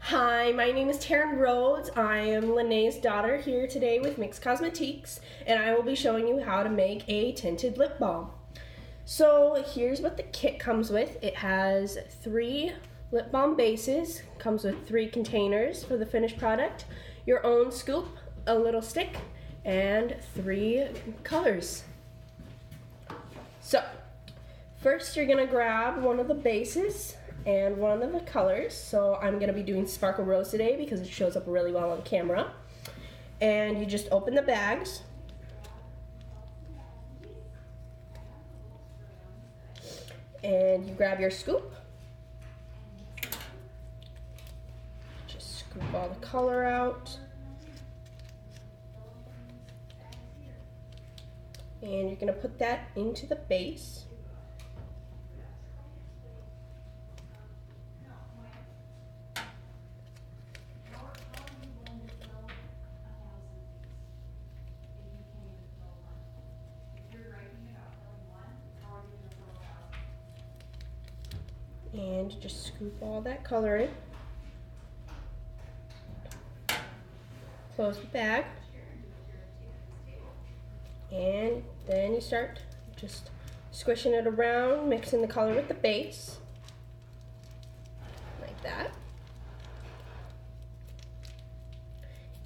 Hi, my name is Taryn Rhodes. I am Lene's daughter here today with Mixed Cosmetiques, and I will be showing you how to make a tinted lip balm. So here's what the kit comes with. It has 3 lip balm bases, comes with 3 containers for the finished product, your own scoop, a little stick, and 3 colors. So first you're gonna grab one of the bases and one of the colors. So I'm gonna be doing Sparkle Rose today because it shows up really well on camera. And you just open the bags. And you grab your scoop. Just scoop all the color out. And you're gonna put that into the base. And just scoop all that color in. Close the bag. And then you start just squishing it around, mixing the color with the base. Like that.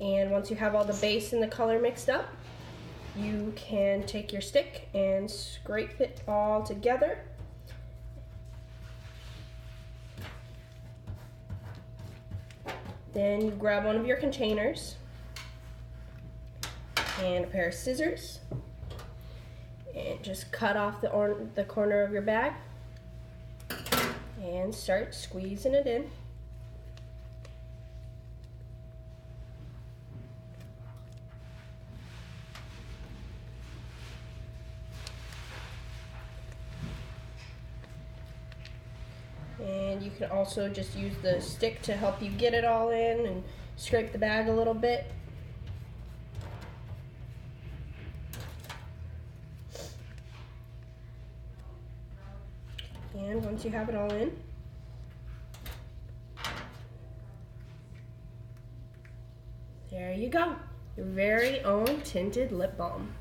And once you have all the base and the color mixed up, you can take your stick and scrape it all together. Then you grab one of your containers and a pair of scissors and just cut off the corner of your bag and start squeezing it in. And you can also just use the stick to help you get it all in and scrape the bag a little bit. And once you have it all in, there you go, your very own tinted lip balm.